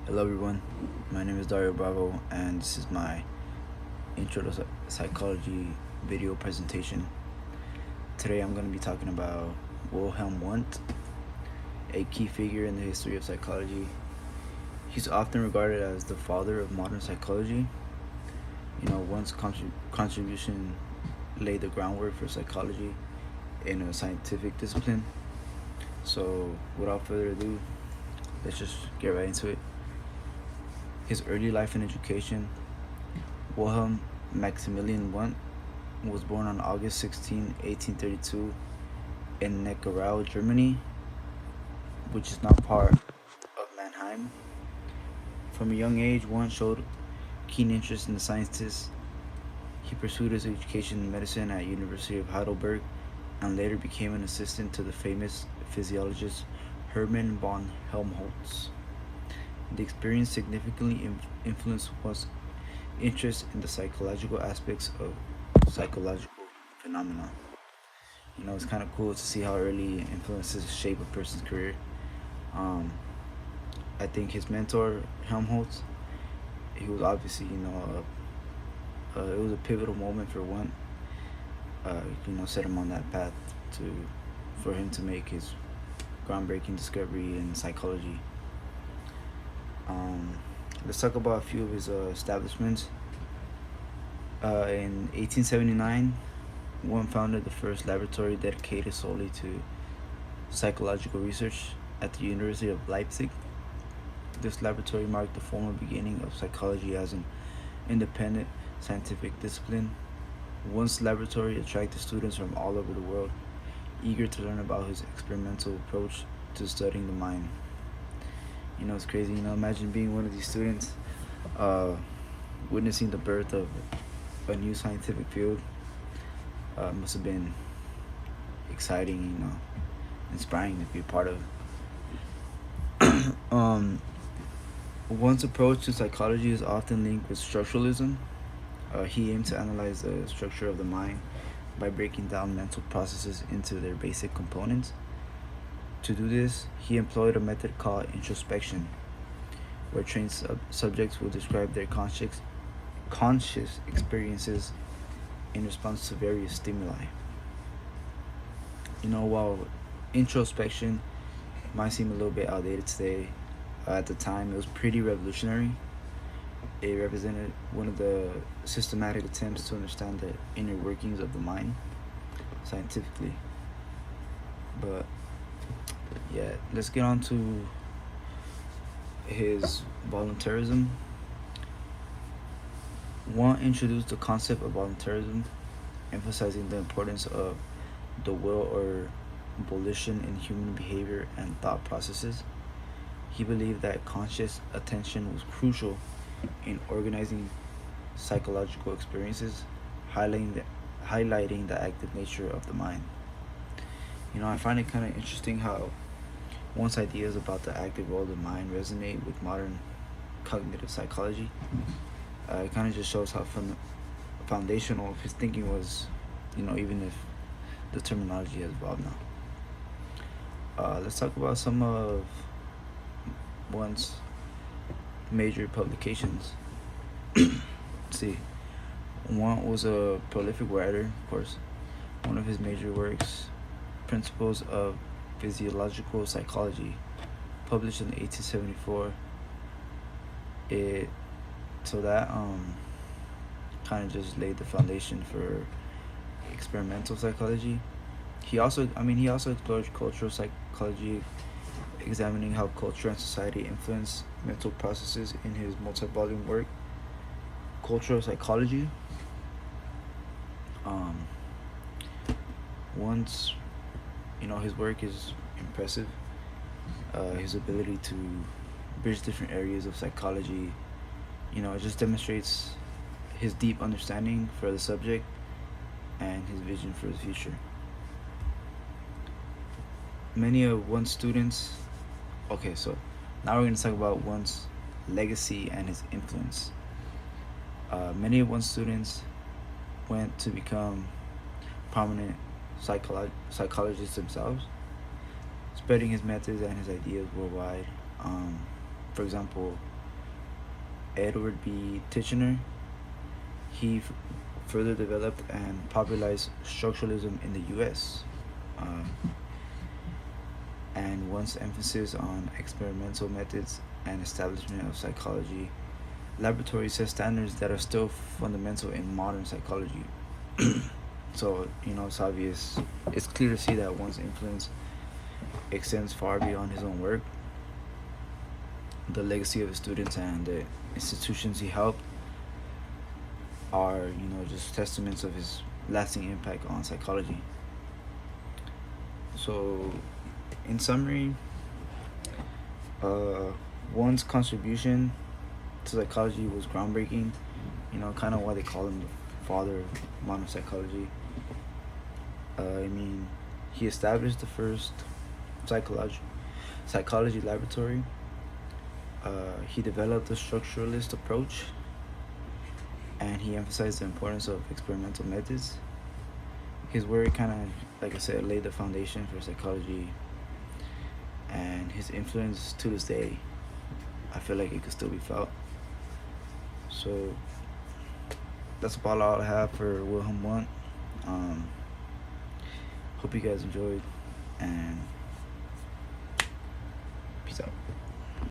Hello everyone, my name is Dario Bravo and this is my intro to psychology video presentation. Today I'm going to be talking about Wilhelm Wundt, a key figure in the history of psychology. He's often regarded as the father of modern psychology. Wundt's contribution laid the groundwork for psychology in a scientific discipline. So without further ado, let's just get right into it. His early life and education. Wilhelm Maximilian Wundt was born on August 16, 1832 in Neckarau, Germany, which is now part of Mannheim. From a young age, Wundt showed keen interest in the sciences. He pursued his education in medicine at University of Heidelberg and later became an assistant to the famous physiologist Hermann von Helmholtz. The experience significantly influenced Wundt's interest in the psychological aspects of psychological phenomena. It's kind of cool to see how early influences shape a person's career. I think his mentor, Helmholtz, he was obviously, it was a pivotal moment for Wundt. Set him on that path for him to make his groundbreaking discovery in psychology. Let's talk about a few of his establishments. In 1879, Wundt founded the first laboratory dedicated solely to psychological research at the University of Leipzig. This laboratory marked the formal beginning of psychology as an independent scientific discipline. Wundt's laboratory attracted students from all over the world, eager to learn about his experimental approach to studying the mind. It's crazy. Imagine being one of these students, witnessing the birth of a new scientific field. Must have been exciting, inspiring to be a part of. Wundt's approach to psychology is often linked with structuralism. He aimed to analyze the structure of the mind by breaking down mental processes into their basic components. To do this, he employed a method called introspection, where trained subjects will describe their conscious experiences in response to various stimuli. While introspection might seem a little bit outdated today, at the time it was pretty revolutionary. It represented one of the systematic attempts to understand the inner workings of the mind scientifically. But yeah, let's get on to his voluntarism. Wundt introduced the concept of voluntarism, emphasizing the importance of the will or volition in human behavior and thought processes. He believed that conscious attention was crucial in organizing psychological experiences, highlighting the active nature of the mind. I find it kind of interesting how Wundt's ideas about the active role of the mind resonate with modern cognitive psychology. It kind of just shows how foundational his thinking was, even if the terminology has evolved now. Let's talk about some of Wundt's major publications. Let's see. Wundt was a prolific writer, of course. One of his major works, Principles of Physiological Psychology, published in 1874. That kind of just laid the foundation for experimental psychology. He also explored cultural psychology, examining how culture and society influence mental processes in his multi-volume work, Cultural Psychology. Once, his work is impressive. His ability to bridge different areas of psychology, it just demonstrates his deep understanding for the subject and his vision for the future. Many of Wundt's students. Okay, so now we're going to talk about Wundt's legacy and his influence. Many of Wundt's students went to become prominent psychologists themselves, spreading his methods and his ideas worldwide. For example, Edward B. Titchener. He further developed and popularized structuralism in the U.S. Um, and Wundt's emphasis on experimental methods and establishment of psychology laboratories set standards that are still fundamental in modern psychology. So, it's obvious, it's clear to see that Wundt's influence extends far beyond his own work. The legacy of his students and the institutions he helped are, just testaments of his lasting impact on psychology. So, in summary, Wundt's contribution to psychology was groundbreaking. Kind of why they call him the father of modern psychology. He established the first psychology laboratory. He developed a structuralist approach, and he emphasized the importance of experimental methods. His work kind of, like I said, laid the foundation for psychology, and his influence to this day, I feel like it could still be felt. So that's about all I have for Wilhelm Wundt. Hope you guys enjoyed, and